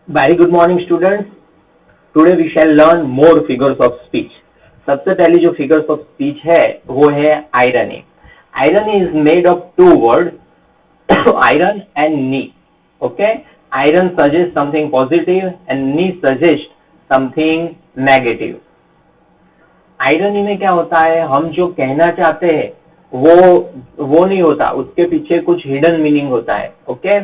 Very good morning, students. Today we shall learn more figures of speech. सबसे पहली जो figures of speech है वो है irony. Irony is made of two words, iron and knee. Okay? Iron suggests something positive and knee suggests something negative. Irony में क्या होता है, हम जो कहना चाहते हैं वो नहीं होता, उसके पीछे कुछ हिडन मीनिंग होता है. ओके,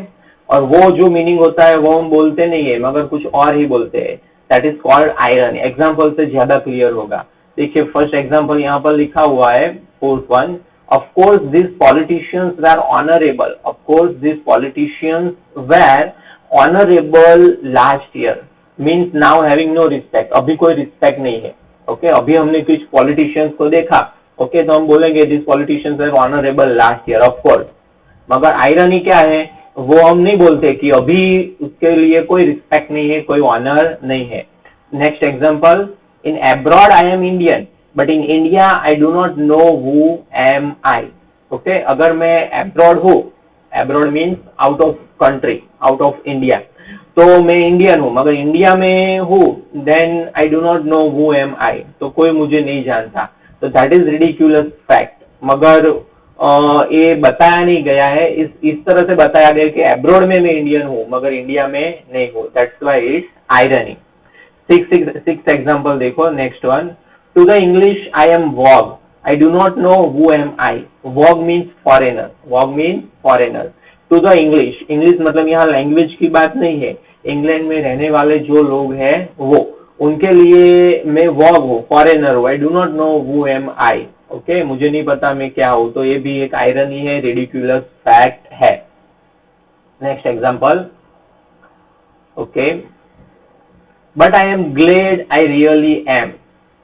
और वो जो मीनिंग होता है वो हम बोलते नहीं है मगर कुछ और ही बोलते हैं. That is called irony. Example से ज्यादा क्लियर होगा. देखिए फर्स्ट एग्जाम्पल यहाँ पर लिखा हुआ है, fourth one. Of course this politicians were honourable. Of course this politicians were honourable last year. Means now having no respect. अभी कोई रिस्पेक्ट नहीं है. ओके, अभी हमने कुछ पॉलिटिशियंस को देखा. ओके, तो हम बोलेंगे this politicians were honourable last year. Of course. मगर आयरनी क्या है, वो हम नहीं बोलते कि अभी उसके लिए कोई रिस्पेक्ट नहीं है, कोई ऑनर नहीं है. Next example. In abroad I am Indian but in India I do not know who am I. Okay, अगर मैं अब्रॉड हूँ, abroad means out of country, out of India, तो मैं इंडियन हूँ मगर इंडिया में हूँ, then I do not know who am I, तो कोई मुझे नहीं जानता. तो दैट इज रिडिक्यूलस फैक्ट. मगर ये बताया नहीं गया है, इस तरह से बताया गया कि अब्रॉड में मैं इंडियन हूँ मगर इंडिया में नहीं हूँ. That's why it's irony. Six example देखो. Next one. To the English I am wog. I do not know who am I. Wog means foreigner. Wog means foreigner. To the English. English मतलब यहाँ language की बात नहीं है, England में रहने वाले जो लोग हैं वो, उनके लिए मैं वॉग हूँ, फॉरेनर हूँ. आई do not know who am I. Okay, मुझे नहीं पता मैं क्या हूँ. तो ये भी एक आयरनी है, रिडिक्यूलस फैक्ट है. Next example. Okay. But I am glad I really am.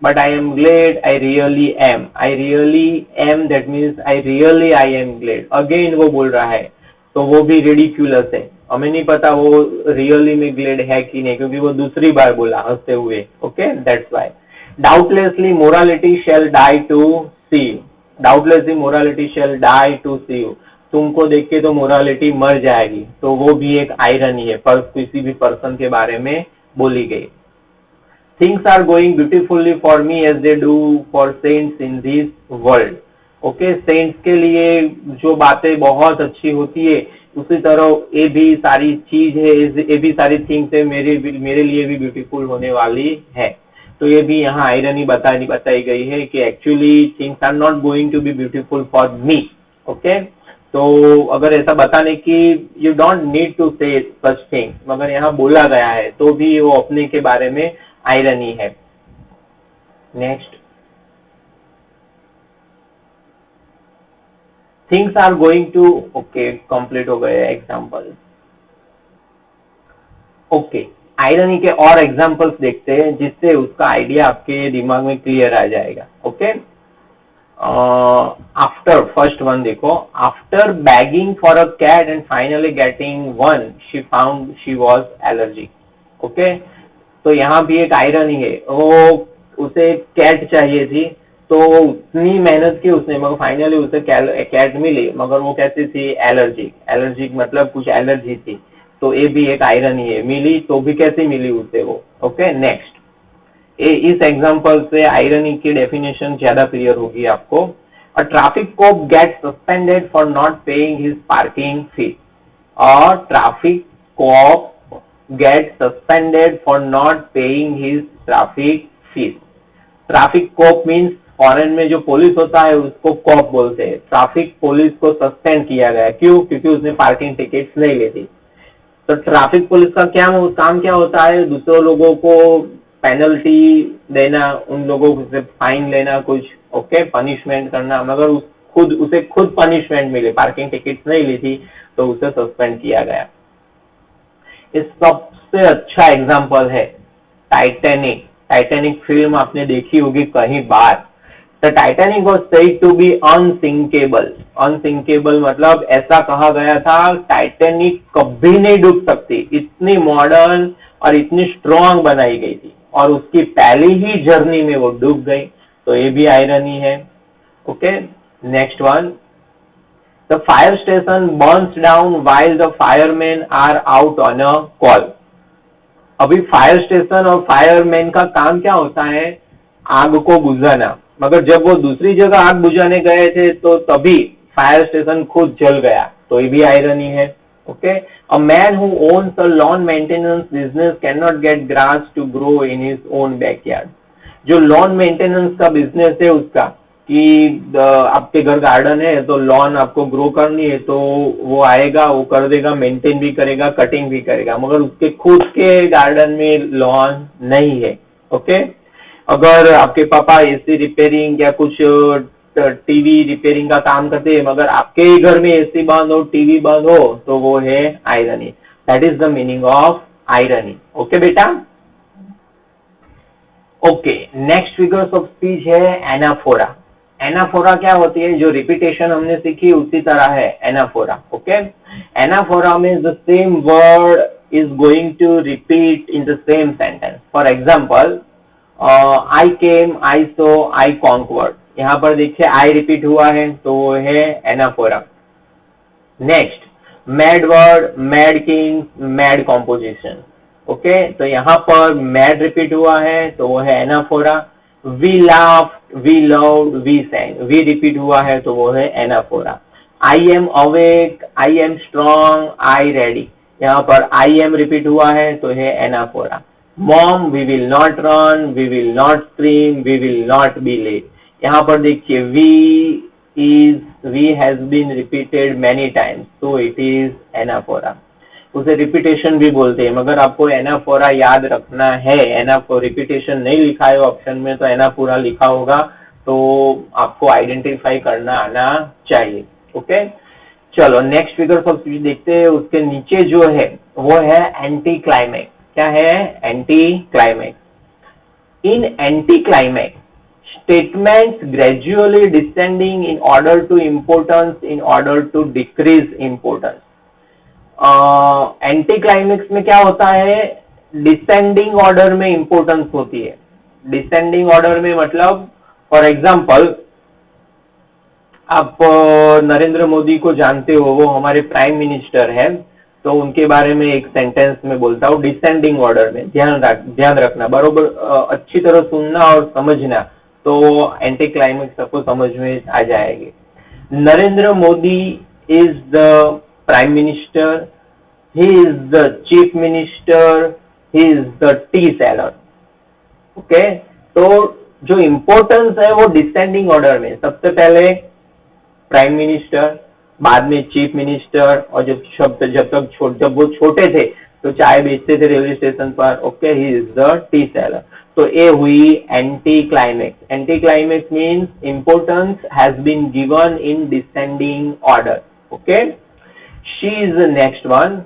But I am glad I really am. I really am, that means I am glad. Again वो बोल रहा है, तो वो भी रिडिक्यूलस है. हमें नहीं पता वो रियली में ग्लेड है कि नहीं, क्योंकि वो दूसरी बार बोला हंसते हुए. Okay, that's why. Doubtlessly morality shall die to see you. Doubtlessly morality shall die to see you. तुमको देख के तो मोरालिटी मर जाएगी. तो वो भी एक आयरनी है, पर किसी भी पर्सन के बारे में बोली गई. Things are going beautifully for me as they do for saints in this world. Okay, saints के लिए जो बातें बहुत अच्छी होती है, उसी तरह ये भी सारी चीज है, ये भी सारी थिंग्स है, मेरे लिए भी ब्यूटीफुल होने वाली है. तो ये भी यहाँ आयरनी बताई गई है कि actually things are not going to be beautiful for me. Okay, तो अगर ऐसा बताने की यू डोंट नीड टू से सच थिंग, मगर यहाँ बोला गया है तो भी वो अपने के बारे में आयरनी है. Next. Things are going to. Okay, complete हो गए एग्जाम्पल. ओके, आयरनी के और एग्जाम्पल्स देखते हैं जिससे उसका आइडिया आपके दिमाग में क्लियर आ जाएगा. ओके. आफ्टर, फर्स्ट वन देखो. After begging for a cat and finally getting one she found she was allergic. Okay, तो यहाँ भी एक आयरनी है. वो उसे कैट चाहिए थी, तो उतनी मेहनत की उसने, मगर फाइनली उसे कैट मिली, मगर वो कैसी थी, एलर्जिक. एलर्जिक मतलब कुछ एलर्जी थी. तो ये भी एक आयरनी है. मिली तो भी कैसी मिली उसे वो. Okay, next. इस एग्जांपल से आयरनी की डेफिनेशन ज्यादा क्लियर होगी आपको. A traffic cop get suspended for not paying his parking fees. और traffic cop get suspended for not paying his traffic fees. Traffic cop means foreign में जो police होता है उसको कॉप बोलते हैं. ट्रैफिक पुलिस को सस्पेंड किया गया. क्यों? क्योंकि उसने पार्किंग टिकट्स नहीं ली थी. तो ट्रैफिक पुलिस का क्या काम क्या होता है, दूसरे लोगों को पेनल्टी देना, उन लोगों से फाइन लेना कुछ. ओके, पनिशमेंट करना. मगर उसे खुद पनिशमेंट मिले, पार्किंग टिकट नहीं ली थी, तो उसे सस्पेंड किया गया. इस सबसे अच्छा एग्जांपल है टाइटैनिक. टाइटैनिक फिल्म आपने देखी होगी कहीं बार. The Titanic was said to be unsinkable. Unsinkable मतलब ऐसा कहा गया था टाइटैनिक कभी नहीं डूब सकती, इतनी मॉडर्न और इतनी स्ट्रॉन्ग बनाई गई थी, और उसकी पहली ही जर्नी में वो डूब गई. तो ये भी आयरनी है. Okay, next one. The fire station Burns down while the firemen are out on a call. अभी फायर स्टेशन और फायरमैन का काम क्या होता है? आग को बुझाना। मगर जब वो दूसरी जगह आग बुझाने गए थे तो तभी फायर स्टेशन खुद जल गया, तो ये भी आयरनी है। Okay, a man who owns a lawn maintenance business can not get grass to grow in his own backyard. जो लॉन मेंटेनेंस का बिजनेस है उसका, कि आपके घर गार्डन है तो लॉन आपको ग्रो करनी है, तो वो आएगा, वो कर देगा, मेंटेन भी करेगा, कटिंग भी करेगा, मगर उसके खुद के गार्डन में लॉन नहीं है। ओके, अगर आपके पापा एसी रिपेयरिंग या कुछ टीवी रिपेयरिंग का काम करते हैं, मगर आपके ही घर में एसी बंद हो, टीवी बंद हो, तो वो है irony. That is the meaning of irony. Okay बेटा। Okay, next figures of speech है एनाफोरा। एनाफोरा क्या होती है? जो रिपीटेशन हमने सीखी उसी तरह है anaphora. Okay, anaphora means the same word is going to repeat in the same sentence. For example, I came, I saw, I conquered. यहाँ पर देखिए I रिपीट हुआ है तो वो है anaphora. Next, mad word, mad king, mad composition. Okay, तो यहाँ पर मैड रिपीट हुआ है तो वो है anaphora. We laugh, we love, we sang, we repeat हुआ है तो वो है anaphora. I am awake, I am strong, I ready, यहाँ पर आई एम रिपीट हुआ है तो है anaphora. Mom, we will not run, we will not scream, we will not be late, यहाँ पर देखिए we is, we has been repeated many times, so it is anaphora. उसे रिपीटेशन भी बोलते हैं, मगर आपको एनाफोरा याद रखना है। एनाफोरा रिपीटेशन नहीं लिखा है ऑप्शन में, तो एनाफोरा लिखा होगा, तो आपको आइडेंटिफाई करना आना चाहिए। ओके, चलो नेक्स्ट फिगर्स ऑफ स्पीच देखते हैं। उसके नीचे जो है वो है एंटी क्लाइमैक्स। क्या है? Anti climax. In anti climax statements gradually descending in order to importance in order to decrease importance. Anti climax में क्या होता है? डिसेंडिंग ऑर्डर में इंपोर्टेंस होती है। डिसेंडिंग ऑर्डर में मतलब, फॉर एग्जाम्पल, आप नरेंद्र मोदी को जानते हो, वो हमारे प्राइम मिनिस्टर है, तो उनके बारे में एक सेंटेंस में बोलता हूँ डिसेंडिंग ऑर्डर में। ध्यान रखना, बरोबर अच्छी तरह सुनना और समझना, तो एंटी क्लाइमेक्स सबको समझ में आ जाएगी। Narendra Modi is the prime minister, he is the chief minister, he is the tea seller. Okay, तो जो इंपॉर्टेंस है वो डिसेंडिंग ऑर्डर में, सबसे पहले प्राइम मिनिस्टर, बाद में चीफ मिनिस्टर, और जब वो छोटे थे तो चाय बेचते थे रेलवे स्टेशन पर। Okay, he is the tea seller. तो ये हुई anti climax. Anti climax means importance has been given in descending order. Okay, she is the next one.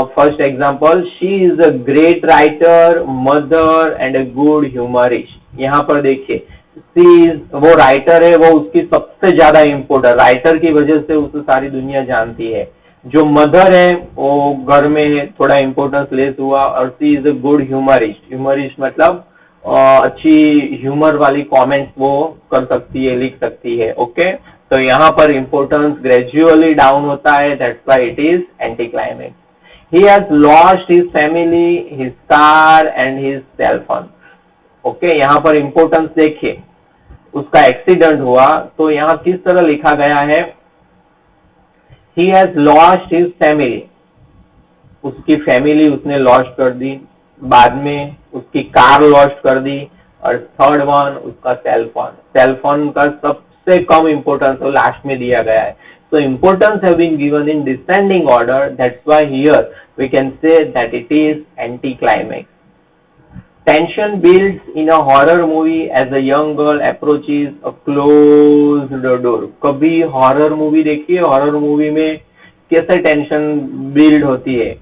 First example, she is a great writer, mother and a good humorist. यहाँ पर देखिए, वो writer है, वो उसकी सबसे ज्यादा important, writer की वजह से उसे सारी दुनिया जानती है। जो मदर है वो घर में थोड़ा इम्पोर्टेंस लेस हुआ, और she is a good humorist. Humorist मतलब अच्छी ह्यूमर वाली कमेंट्स वो कर सकती है, लिख सकती है। ओके, तो यहाँ पर इम्पोर्टेंस ग्रेजुअली डाउन होता है, that's why it is anti climax. He has lost his family, his car and his cell phone. Okay, यहाँ पर इम्पोर्टेंस देखिए, उसका एक्सीडेंट हुआ तो यहाँ किस तरह लिखा गया है? ही हैज लॉस्ट हिज फैमिली, उसकी फैमिली उसने लॉस्ट कर दी, बाद में उसकी कार लॉस्ट कर दी, और थर्ड वन उसका सेलफोन। सेलफोन का सबसे कम इंपोर्टेंस तो लास्ट में दिया गया है। So importance have been given in descending order. That's why here we can say that it is anticlimax. Tension builds in a horror movie as a young girl approaches a closed door. कभी horror movie देखिए, horror movie में कैसे tension build होती है?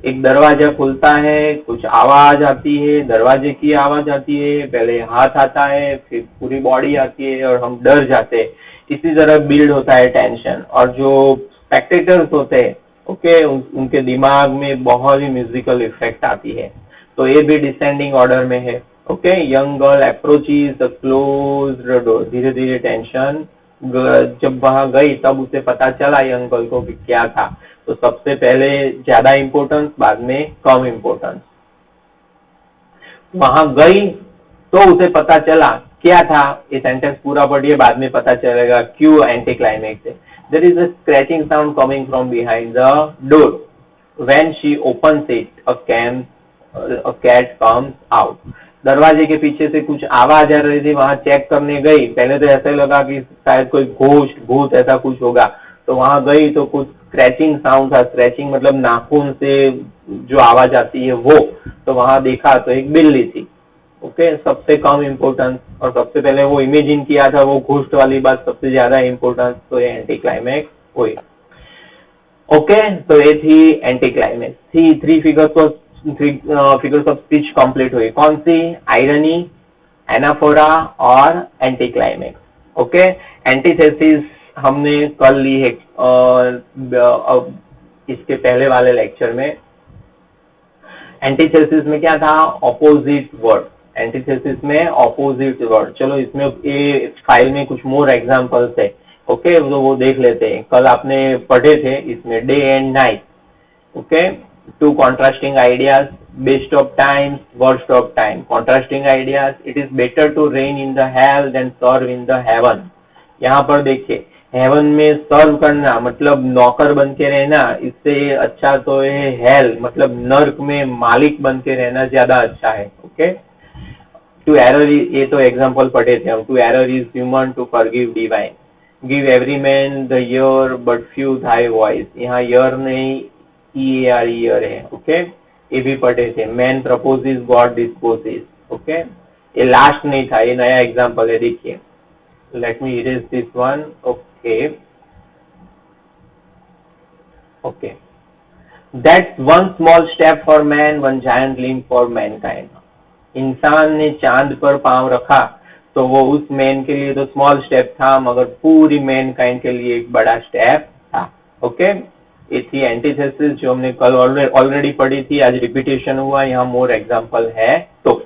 एक दरवाजा खुलता है, कुछ आवाज आती है, दरवाजे की आवाज आती है, पहले हाथ आता है, फिर पूरी बॉडी आती है और हम डर जाते हैं। इसी तरह बिल्ड होता है टेंशन। और जो स्पेक्टेटर्स होते हैं, ओके, उनके दिमाग में बहुत ही म्यूजिकल इफेक्ट आती है। तो ये भी डिसेंडिंग ऑर्डर में है। Okay, young girl approaches the closed door, धीरे धीरे टेंशन, जब वहां गई तब उसे पता चला यंग गर्ल को कि क्या था। तो सबसे पहले ज्यादा इंपोर्टेंस, बाद में कम इंपोर्टेंस। वहां गई तो उसे पता चला क्या था, ये सेंटेंस पूरा पढ़िए, बाद में पता चलेगा क्यों एंटी क्लाइमेक्स है। There is a scratching sound coming from behind the door, when she opens it a cat comes out. दरवाजे के पीछे से कुछ आवाज आ रही थी, वहां चेक करने गई, पहले तो ऐसा लगा कि शायद कोई घोस्ट भूत ऐसा कुछ होगा, तो वहां गई तो कुछ स्क्रैचिंग साउंड था, स्क्रैचिंग मतलब नाखून से जो आवाज आती है वो, तो वहां देखा तो एक बिल्ली थी। ओके, सबसे कम इम्पोर्टेंस, और सबसे पहले वो इमेजिन किया था वो घोस्ट वाली बात सबसे ज्यादा इम्पोर्टेंस, तो ये एंटी क्लाइमेक्स हुई। ओके, तो ये थी anti climax, three figures of speech complete हुई। कौन सी? आयरनी, एनाफोरा और एंटी क्लाइमेक्स। ओके, एंटीथेसिस हमने कर ली है इसके पहले वाले लेक्चर में। एंटीथेसिस में क्या था? Opposite word. एंटीथेसिस में ऑपोजिट वर्ड। चलो इसमें ये फाइल में कुछ मोर एग्जांपल्स है। ओके, तो वो देख लेते हैं। कल आपने पढ़े थे इसमें day and night. Okay, two contrasting ideas, best of time, worst of time. Contrasting ideas, it is better to reign in the hell than serve in the heaven. यहाँ पर देखिए, हेवन में सर्व करना मतलब नौकर बन के रहना, इससे अच्छा तो ये हेल मतलब नर्क में मालिक बन के रहना ज्यादा अच्छा है। ओके, टू एरर, ये तो एग्जांपल पढ़े थे हम। To error is human, to forgive divine. Give every man the ear but few thy voice, यहाँ ईयर नहीं EAR ईयर है। ओके, ये भी पढ़े थे। Man proposes, God disposes. Okay, ये लास्ट नहीं था, ये नया एग्जांपल है, देखिए। Let me erase this one. Okay. Okay. That's one small step for man, one giant leap for mankind. इंसान ने चांद पर पांव रखा तो वो उस मैन के लिए तो स्मॉल स्टेप था, मगर पूरी मैनकाइंड के लिए एक बड़ा स्टेप था। ओके, ये थी एंटीथेसिस जो हमने कल ऑलरेडी पढ़ी थी, आज रिपीटेशन हुआ, यहाँ मोर एग्जांपल है। तो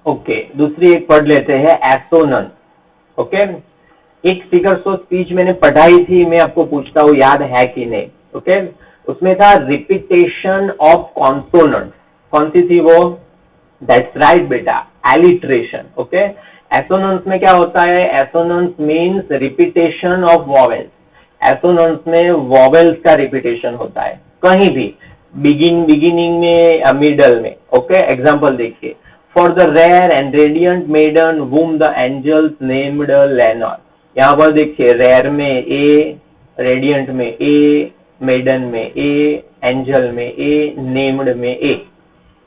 ओके, दूसरी एक पढ़ लेते हैं, एसोनेंस। ओके, एक फिगर्स ऑफ स्पीच मैंने पढ़ाई थी, मैं आपको पूछता हूँ याद है कि नहीं। ओके, उसमें था रिपीटेशन ऑफ कॉन्सोनेंट। कौन सी थी वो? दैट्स राइट बेटा, एलिट्रेशन। ओके, एसोनेंस में क्या होता है? Assonance means repetition of vowels. Assonance में वॉवेल्स का रिपीटेशन होता है कहीं भी, बिगिनिंग में या मिडल में। ओके, एग्जाम्पल देखिए। For the rare and radiant maiden whom the angels named Lenore. यहाँ पर देखिए, रेयर में ए, रेडियंट में ए, मेडन में ए, एंजल में ए, नेम्ड में ए।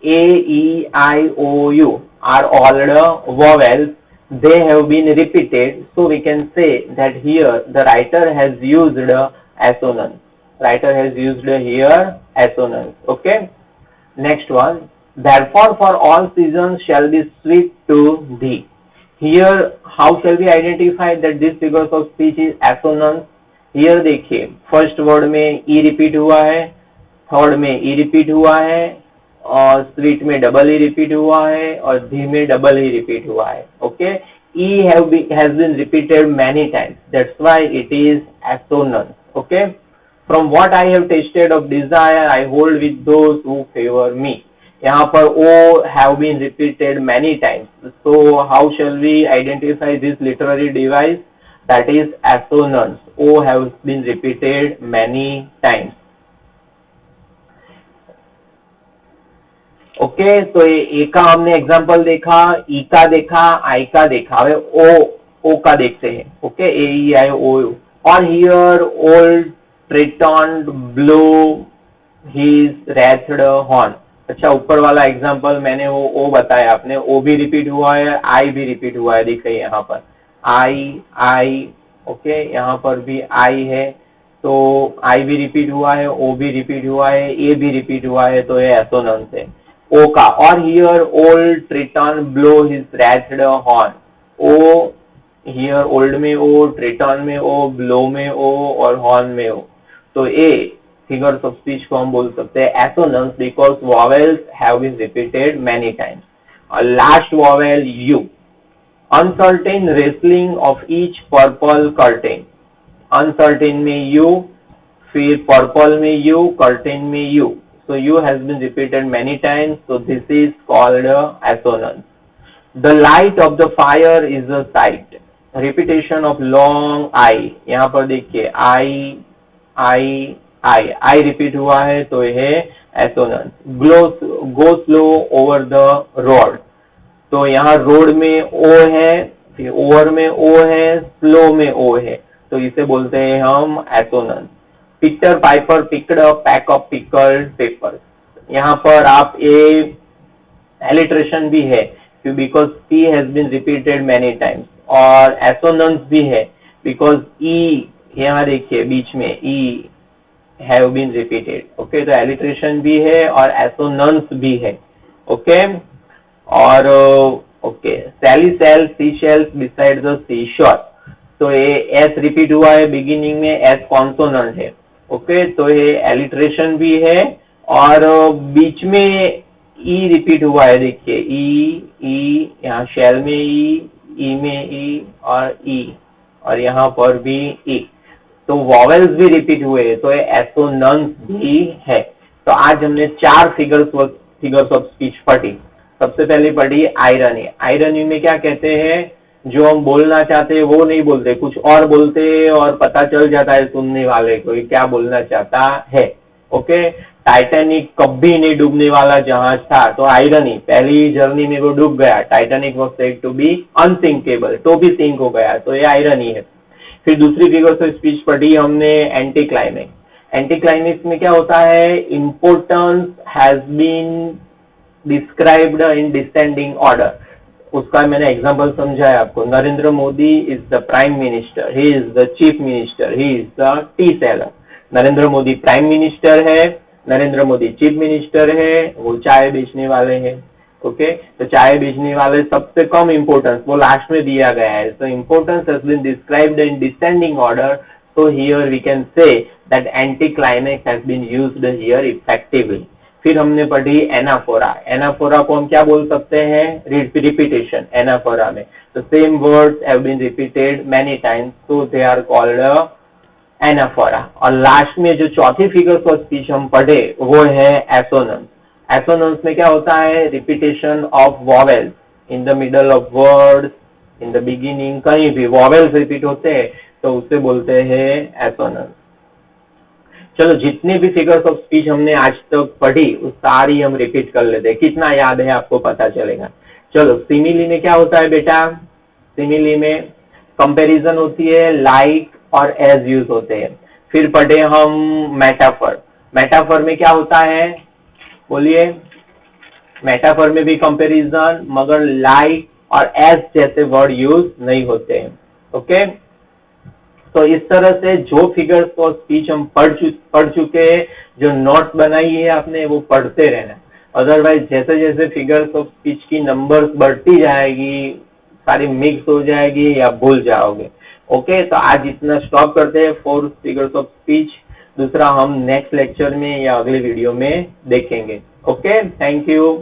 A, E, I, O, U are all the vowels. They have been repeated, so we can say that here the writer has used assonance. Writer has used here assonance. Okay. Next one. Therefore, for all seasons shall be sweet to thee. Here, how shall we identify that this figures of speech is assonance? Here देखिए, first word में ई repeat हुआ है, third में ई repeat हुआ है, और sweet में double E repeat हुआ है, और धी में डबल ई रिपीट हुआ है। Okay, E has been repeated many times. That's why it is assonance. Okay. From what I have tasted of desire, I hold with those who favor me. यहाँ पर O have been repeated many times. So how shall we identify this literary device? That is assonance. O have been repeated many times. Okay, तो ए का हमने example देखा, ई का देखा, आई का देखा, ओ का देखते हैं। Okay, A E I O U. Or hear old Triton blow his wreathed horn. अच्छा, ऊपर वाला एग्जांपल मैंने वो ओ बताया, आपने ओ भी रिपीट हुआ है, आई भी रिपीट हुआ है, देखिए यहाँ पर आई। ओके, यहाँ पर भी आई है, तो आई भी रिपीट हुआ है, ओ भी रिपीट हुआ है, ए भी रिपीट हुआ है, तो ये एसोनेंस है ओ का। Or hear old Triton blow his wreathed horn. O hear old में ओ, ट्रिटन में ओ, ब्लो में ओ, और हॉर्न में ओ, तो ए फिगर्स ऑफ स्पीच को हम बोल सकते हैं assonance, because vowels have been repeated many times. और last vowel U. Uncertain rustling of each purple curtain. Uncertain में यू, फिर पर्पल में यू, कर्टेन में U. So U has been repeated many times, so this is called assonance. The light of the fire is a sight. Repetition of long I, यहाँ पर देखिए I repeat हुआ है तो ये assonance. Go slow over the road, तो यहाँ road में ओ है, फिर ओवर में ओ है, स्लो में ओ है, तो इसे बोलते हैं हम assonance. Peter Piper picked a peck of pickled peppers, यहाँ पर आप ए एलिट्रेशन भी है because P has been repeated many times, और एसोनेंस भी है बिकॉज ई, यहाँ देखिए बीच में E have been repeated. Okay, तो एलिट्रेशन भी है और एसोनेंस भी है. ओके, और okay, Sally sells sea shells beside the sea shore, तो ये एस रिपीट हुआ है बिगिनिंग में, एस कॉन्सोनेंट है. ओके, तो ये एलिट्रेशन भी है और बीच में ई रिपीट हुआ है, देखिए ई, यहाँ शेल में ई में ई और ई, और यहाँ पर भी ई, तो वॉवेल्स भी रिपीट हुए, तो ये एसोनेंस भी है. तो आज हमने 4 फिगर्स ऑफ स्पीच पढ़ी. सबसे पहले पढ़ी आयरनी. आयरनी में क्या कहते हैं, जो हम बोलना चाहते हैं वो नहीं बोलते, कुछ और बोलते हैं और पता चल जाता है सुनने वाले को क्या बोलना चाहता है. ओके, टाइटैनिक कभी नहीं डूबने वाला जहाज था, तो आयरनी, पहली जर्नी में वो डूब गया. Titanic was said to be unsinkable, तो भी सिंक हो गया, तो ये आयरनी है. फिर दूसरी फिगर्स ऑफ स्पीच पढ़ी हमने एंटी क्लाइमेक्स. एंटी क्लाइमेक्स में क्या होता है, importance has been described in descending order. उसका मैंने एग्जांपल समझाया आपको. Narendra Modi is the prime minister, he is the chief minister, he is the tea seller. Narendra Modi prime minister है, नरेंद्र मोदी चीफ मिनिस्टर है, वो चाय बेचने वाले हैं. ओके, तो चाय बेचने वाले सबसे कम इम्पोर्टेंस वो लास्ट में दिया गया है. So importance has been described in descending order, so here we can say that anti climax has been used here effectively. फिर हमने पढ़ी एनाफोरा. एनाफोरा को हम क्या बोल सकते हैं, रिपीटेशन. एनाफोरा में तो same words have been repeated many times, so they are called anaphora. और लास्ट में जो चौथी फिगर्स ऑफ स्पीच हम पढ़े वो है एसोनेंस. एसोनेंस में क्या होता है, repetition of vowels in the middle of words, in the beginning, कहीं भी वॉवेल्स रिपीट होते हैं तो उसे बोलते हैं एसोनेंस. चलो, जितने भी फिगर्स ऑफ स्पीच हमने आज तक पढ़ी उस सारी हम रिपीट कर लेते हैं. कितना याद है आपको पता चलेगा. चलो, सिमिली में क्या होता है बेटा, सिमिली में कंपैरिजन होती है, लाइक और एज यूज होते हैं. फिर पढ़े हम मेटाफर. मेटाफर में क्या होता है, बोलिए. मेटाफर में भी कंपैरिजन, मगर लाइक और एज जैसे वर्ड यूज नहीं होते हैं. ओके, तो इस तरह से जो फिगर्स ऑफ स्पीच हम पढ़ चुके हैं, जो नोट्स बनाई है आपने, वो पढ़ते रहना. अदरवाइज जैसे जैसे फिगर्स ऑफ स्पीच की नंबर्स बढ़ती जाएगी, सारी मिक्स हो जाएगी या भूल जाओगे. ओके, तो आज इतना स्टॉप करते हैं 4 फिगर्स ऑफ स्पीच. दूसरा हम नेक्स्ट लेक्चर में या अगले वीडियो में देखेंगे. Okay, thank you.